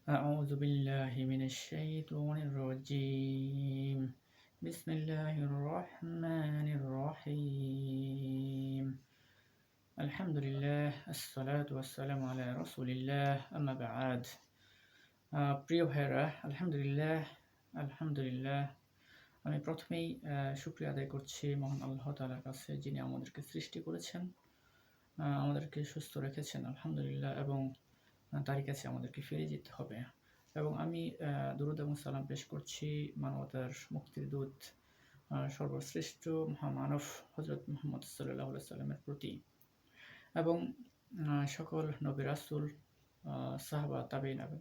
أعوذ بالله من الشيطان الرجيم بسم الله الرحمن الرحيم الحمد لله الصلاة والسلام على رسول الله أما بعد প্রিয় ভাইরা আলহামদুলিল্লাহ আমি প্রথমেই শুকরিয়া আদায় করছি মহান আল্লাহ তাআলার কাছে, যিনি আমাদেরকে সৃষ্টি করেছেন, আমাদেরকে সুস্থ রেখেছেন আলহামদুলিল্লাহ, এবং তারই কাছে আমাদেরকে ফিরে যেতে হবে। এবং আমি দুরূদ এবং সালাম পেশ করছি মানবতার মুক্তির দূত, সর্বশ্রেষ্ঠ মহামানব হযরত মুহাম্মদ সাল্লাল্লাহু আলাইহি সাল্লামের প্রতি, এবং সকল নবী রাসূল, সাহাবা, তাবেঈন এবং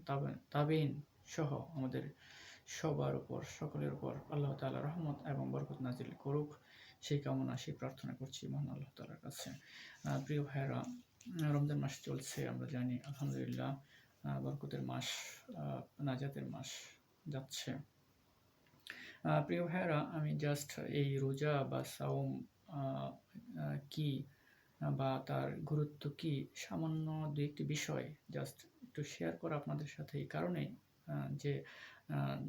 তাবেঈন সহ আমাদের সবার উপর, সকলের উপর আল্লাহ তাআলার রহমত এবং বরকত নাজিল করুক, সেই কামনা, সেই প্রার্থনা করছি মহান আল্লাহ তাআলার কাছে। প্রিয় ভাইয়েরা, রমজান মাস চলছে, আমরা জানি আলহামদুলিল্লাহ, বরকতের মাস, নাজাতের মাস যাচ্ছে। প্রিয় ভাইয়েরা, আমি জাস্ট এই রোজা বা সাওম কি বা তার গুরুত্ব কি, সামান্য দু একটি বিষয় জাস্ট একটু শেয়ার করা আপনাদের সাথে, এই কারণেই যে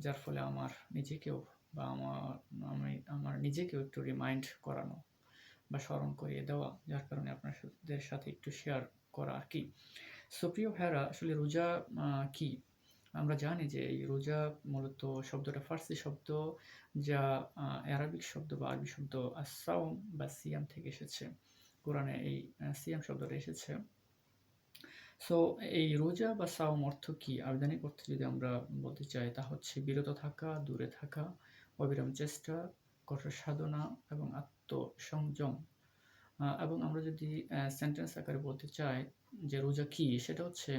যার ফলে আমার নিজেকেও বা আমার নিজেকেও একটু রিমাইন্ড করানো বা স্মরণ করিয়ে দেওয়া, যার কারণে আপনাদের সাথে একটু শেয়ার করা আর কি। সো প্রিয় ভাইয়েরা, আসলে রোজা কি? আমরা জানি যে এই রোজা মূলত শব্দটা ফার্সি শব্দ, যা অ্যারাবিক শব্দ বা আরবি শব্দ আস-সাওম বা সিয়াম থেকে এসেছে। কোরআনে এই সিয়াম শব্দটা এসেছে। সো এই রোজা বা সাওম অর্থ কি? আবিধানিক অর্থে যদি আমরা বলতে চাই, তা হচ্ছে বিরত থাকা, দূরে থাকা, অবিরাম চেষ্টা, কঠোর সাধনা এবং আত্মসংযম। এবং আমরা যদি সেন্টেন্স আকারে বলতে চাই যে রোজা কি, সেটা হচ্ছে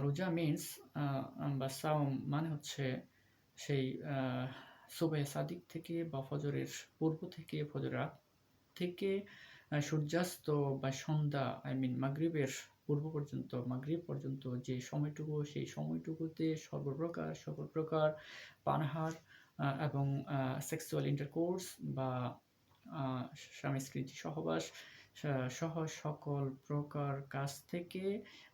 রোজা মিন্স বা সাওম মানে হচ্ছে সেই সুবহে সাদিক থেকে বা ফজরের পূর্ব থেকে, ফজরের আগ থেকে সূর্যাস্ত বা সন্ধ্যা, মাগরিবের পূর্ব পর্যন্ত, মাগরিব পর্যন্ত যে সময়টুকু, সেই সময়টুকুতে সকল প্রকার পানাহার এবং সেক্সুয়াল ইন্টারকোর্স বা স্বামী স্ত্রী সহবাস সহ সকল প্রকার কাজ থেকে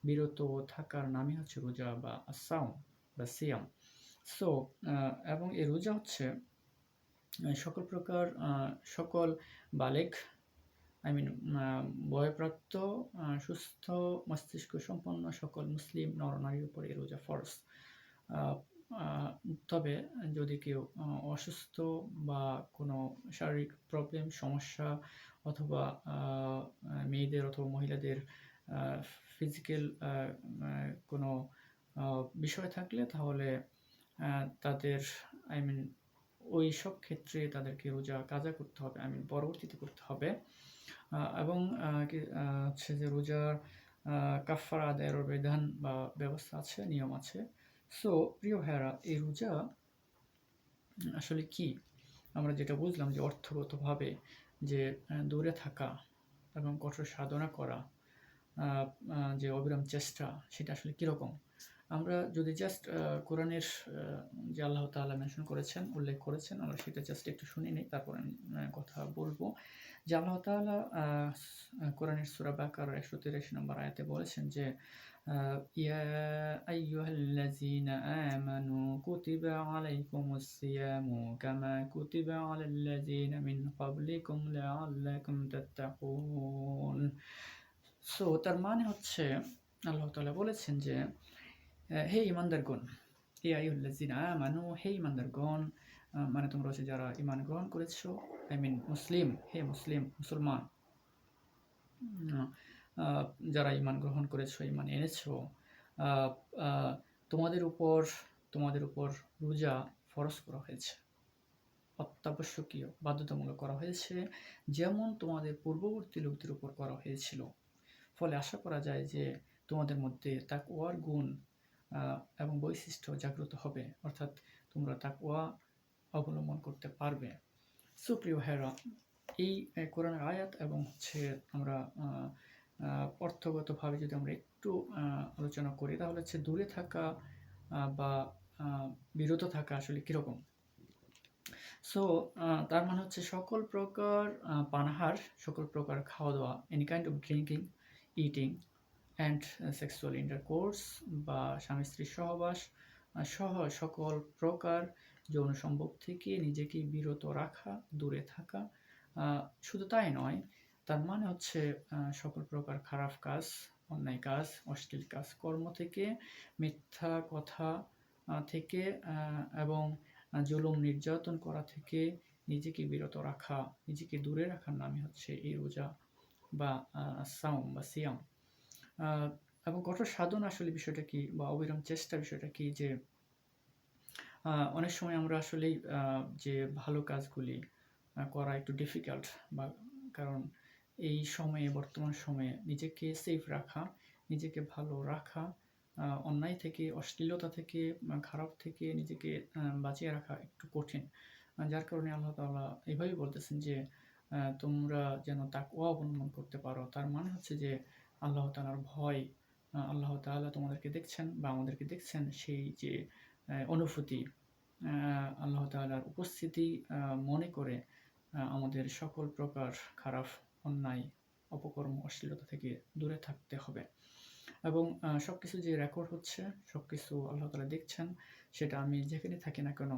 বিরত থাকার নামই হচ্ছে রোজা বা সাওম বা সিয়াম। সো এবং এই রোজা হচ্ছে সকল বালেগ, বয়ঃপ্রাপ্ত, সুস্থ মস্তিষ্ক সম্পন্ন সকল মুসলিম নরনারীর উপর এই রোজা ফরজ। তবে যদি কেউ অসুস্থ বা কোনো শারীরিক প্রবলেম, সমস্যা, অথবা মেয়েদের অথবা মহিলাদের ফিজিক্যাল কোনো বিষয় থাকলে, তাহলে তাদের ওই সব ক্ষেত্রে তাদেরকে রোজা কাজা করতে হবে, পরবর্তীতে করতে হবে। এবং হচ্ছে যে রোজার কাফারা আদায়ের বিধান বা ব্যবস্থা আছে, নিয়ম আছে। সো প্রিয় ভাইয়েরা, এই রোজা আসলে কি? আমরা যেটা বুঝলাম যে অর্থগতভাবে যে দূরে থাকা এবং কঠোর সাধনা করা, যে অবিরাম চেষ্টা, সেটা আসলে কীরকম? আমরা যদি জাস্ট কোরআনের যে আল্লাহ তাআলা উল্লেখ করেছেন, আমরা সেটা জাস্ট একটু শুনে নিই, তারপর আমি কথা বলবো। যে আল্লাহ তাআলা কোরআনের সূরা বাকারার 183 নম্বর আয়াতে বলেছেন যে ইয়া আইয়ুহাল্লাযীনা আমানু কুতিবা আলাইকুমুস সিয়ামু কামা কুতিবা আলাল্লাযীনা মিন ক্বাবলিকুম লাআল্লাকুম তাত্তাকুন। সো তার মানে হচ্ছে, আল্লাহ তাআলা বলেছেন যে হে ঈমানদারগণ, ইয়া আইয়ুহাল্লাযীনা আমানু, হে ঈমানদারগণ, মানে তোমরা হচ্ছে যারা ঈমান গ্রহণ করেছো, মুসলিম, হে মুসলমান, যারা ঈমান গ্রহণ করেছো, ঈমান এনেছো, তোমাদের উপর রোজা ফরজ করা হয়েছে, অত্যাবশ্যকীয়, বাধ্যতামূলক করা হয়েছে, যেমন তোমাদের পূর্ববর্তী লোকদের উপর করা হয়েছিল। ফলে আশা করা যায় যে তোমাদের মধ্যে তাকওয়ার গুণ এবং বৈশিষ্ট্য জাগ্রত হবে, অর্থাৎ তোমরা তাকওয়া অবলম্বন করতে পারবে। সুপ্রিয় ভাইরা, এই কোরআনের আয়াত এবং হচ্ছে আমরা অর্থগতভাবে যদি আমরা একটু আলোচনা করি, তাহলে হচ্ছে দূরে থাকা বা বিরত থাকা আসলে কীরকম। সো তার মানে হচ্ছে সকল প্রকার পানাহার, সকল প্রকার খাওয়া দাওয়া, any kind of drinking, eating, and sexual intercourse বা স্বামী স্ত্রীর সহবাস সহ সকল প্রকার যৌন সম্ভোগ থেকে নিজেকে বিরত রাখা, দূরে থাকা। শুধু তাই নয়, তার মানে হচ্ছে সকল প্রকার খারাপ কাজ, অন্যায় কাজ, অশ্লীল কাজ কর্ম থেকে, মিথ্যা কথা থেকে এবং জুলুম নির্যাতন করা থেকে নিজেকে বিরত রাখা, নিজেকে দূরে রাখার নামই হচ্ছে এই রোজা বা সাওম বা সিয়াম। আহ, এবং কঠোর সাধনা আসলে বিষয়টা কি, বা অবিরাম চেষ্টা বিষয়টা কি, যে অনেক সময় আমরা আসলেই যে ভালো কাজগুলি করা একটু ডিফিকাল্ট, বা কারণ এই সময়ে, বর্তমান সময়ে নিজেকে সেফ রাখা, নিজেকে ভালো রাখা, অন্যায় থেকে, অশ্লীলতা থেকে, খারাপ থেকে নিজেকে বাঁচিয়ে রাখা একটু কঠিন। যার কারণে আল্লাহ তাআলা এভাবেই বলতেছেন যে তোমরা যেন তাকওয়া অবলম্বন করতে পারো। তার মানে হচ্ছে যে আল্লাহ তাআলার ভয়, আল্লাহ তাআলা তোমাদেরকে দেখছেন বা আমাদেরকে দেখছেন, সেই যে অনুভূতি, আল্লাহ তাআলার উপস্থিতি মনে করে আমাদের সকল প্রকার খারাপ, অন্যায়, অপকর্ম, অশ্লীলতা থেকে দূরে থাকতে হবে। এবং সবকিছু যে রেকর্ড হচ্ছে, সবকিছু আল্লাহ তাআলা দেখছেন। সেটা আমি যেখানে থাকি না কেন,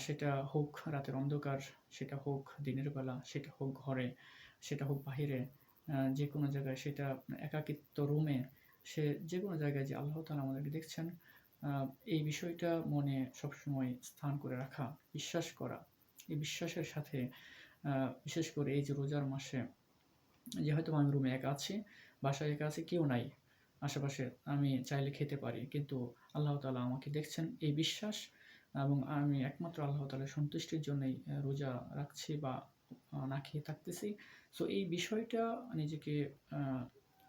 সেটা হোক রাতের অন্ধকার, সেটা হোক দিনের বেলা, সেটা হোক ঘরে, সেটা হোক বাহিরে, যে কোনো জায়গায়, সেটা একাকিত্ব রুমে, সে যে কোনো জায়গায় যে আল্লাহ তাআলা আমাদেরকে দেখছেন, এই বিষয়টা মনে সবসময় স্থান করে রাখা, বিশ্বাস করা। এই বিশ্বাসের সাথে বিশেষ করে এই যে রোজার মাসে, যে হয়তো আমি রুমে একা আছি, বাসায় একা আছি, কেউ নাই আশেপাশে, আমি চাইলে খেতে পারি, কিন্তু আল্লাহ তাআলা আমাকে দেখছেন, এই বিশ্বাস, এবং আমি একমাত্র আল্লাহ তাআলার সন্তুষ্টির জন্যই রোজা রাখছি বা না খেয়ে থাকতেছি। সো এই বিষয়টা নিজেকে আহ,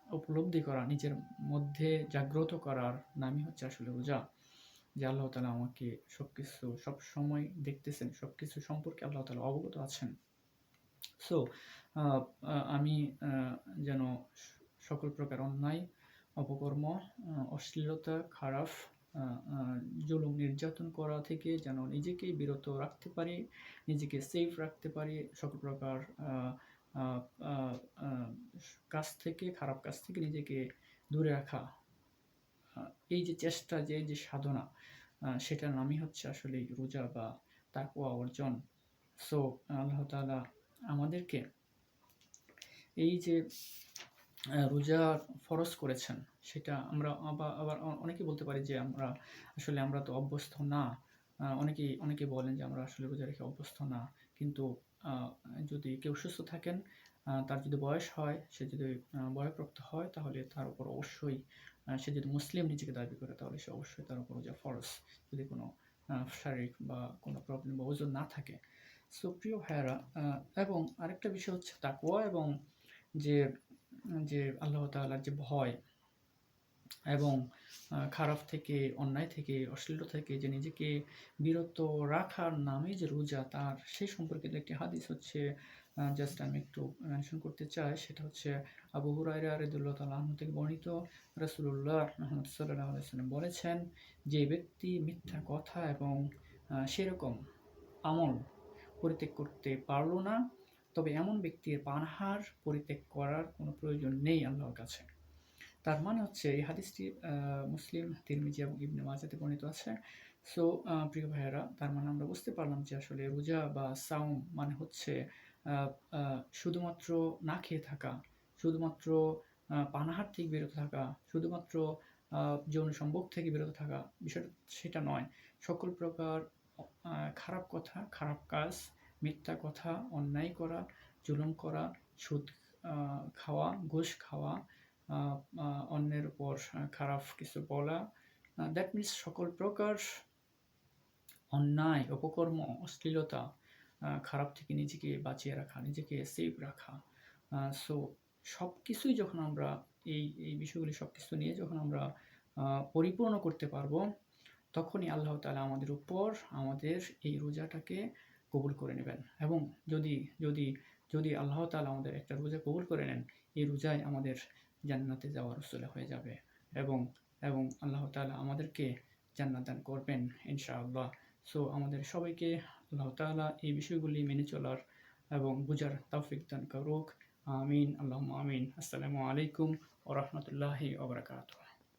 উপলব্ধি করা, নিজের মধ্যে জাগ্রত করার নামই হচ্ছে আসলে রোজা। যে আল্লাহ তাআলা আমাকে সবকিছু সবসময় দেখতেছেন, সবকিছু সম্পর্কে আল্লাহ তাআলা অবগত আছেন। সো আমি যেন সকল প্রকার অন্যায়, অপকর্ম, অশ্লীলতা, খারাপ, জুলুম নির্যাতন করা থেকে যেন নিজেকে বিরত রাখতে পারি, নিজেকে সেফ রাখতে পারি, সকল প্রকার আহ, আহ, আহ, কাজ থেকে, খারাপ কাজ থেকে নিজেকে দূরে রাখা, এই যে চেষ্টা, যে যে সাধনা, সেটার নামই হচ্ছে আসলে রোজা বা তাকওয়া অর্জন। সো আল্লাহ তাআলা আমাদেরকে এই যে রোজা ফরজ করেছেন, সেটা আমরা আবার অনেকে বলতে পারি যে আমরা তো অভ্যস্ত না। অনেকে বলেন যে আমরা আসলে রোজা রেখে অভ্যস্ত না। কিন্তু আহ, যদি কেউ সুস্থ থাকেন, তার যদি বয়স হয়, সে যদি বয়ঃপ্রাপ্ত হয়, তাহলে তার উপর অবশ্যই, সে যদি মুসলিম নিজেকে দাবি করে, তাহলে সে অবশ্যই তার উপর রোজা ফরজ, যদি কোনো শারীরিক বা কোনো প্রবলেম বা ওজন না থাকে। সো প্রিয় ভাইয়েরা, এবং আরেকটা বিষয় হচ্ছে তাকওয়া, এবং যে যে আল্লাহ তাআলার যে ভয়, এবং খারাপ থেকে, অন্যায় থেকে, অশ্লীলতা থেকে যে নিজেকে বিরত রাখার নামে যে রোজা, তার সেই সম্পর্কিত একটি হাদিস হচ্ছে, জাস্ট আমি একটু মেনশন করতে চাই। সেটা হচ্ছে আবু হুরায়রা রাদিয়াল্লাহু তাআলা আনহু থেকে বর্ণিত, রাসূলুল্লাহ মুহাম্মদ সাল্লাল্লাহু আলাইহি ওয়াসাল্লাম বলেছেন, যে ব্যক্তি মিথ্যা কথা এবং সেরকম আমল পরিত্যাগ করতে পারল না, তবে এমন ব্যক্তির পানাহার পরিত্যাগ করার কোনো প্রয়োজন নেই আল্লাহর কাছে। তার মানে হচ্ছে এই হাদিসটি মুসলিম, তিরমিজি এবং ইবনে মাজাতে বর্ণিত আছে। সো প্রিয় ভাইয়েরা, তার মানে আমরা বুঝতে পারলাম যে আসলে রোজা বা সাওম মানে হচ্ছে শুধুমাত্র না খেয়ে থাকা, শুধুমাত্র পানাহার থেকে বিরত থাকা, শুধুমাত্র যৌন সম্ভোগ থেকে বিরত থাকা, বিষয়টা সেটা নয়। সকল প্রকার খারাপ কথা, খারাপ কাজ, মিথ্যা কথা, অন্যায় করা, জুলুম করা, সুদ খাওয়া, ঘুষ খাওয়া, অন্যের উপর খারাপ কিছু বলা, দ্যাট মিনস সকল প্রকার অন্যায়, অপকর্ম, অশ্লীলতা, খারাপ থেকে নিজেকে বাঁচিয়ে রাখা, নিজেকে সেফ রাখা। সো সব কিছুই যখন আমরা এই বিষয়গুলি সব কিছু নিয়ে যখন আমরা পরিপূর্ণ করতে পারবো, তখনই আল্লাহ তাআলা আমাদের উপর আমাদের এই রোজাটাকে কবুল করে নেবেন। এবং যদি যদি যদি আল্লাহ তাআলা আমাদের একটা রোজা কবুল করে নেন, এই রোজাই আমাদের জান্নাতে যাওয়ার উসিলা হয়ে যাবে, এবং এবং আল্লাহ তাআলা আমাদেরকে জান্নাত দান করবেন ইনশাআল্লাহ। সো আমাদের সবাইকে আল্লাহ তাআলা এই বিষয়গুলি মেনে চলার এবং বুঝার তৌফিক দান করুক। আমিন, আল্লাহুম্মা আমিন। আসসালামু আলাইকুম ওয়া রাহমাতুল্লাহি ওয়া বারাকাতুহু।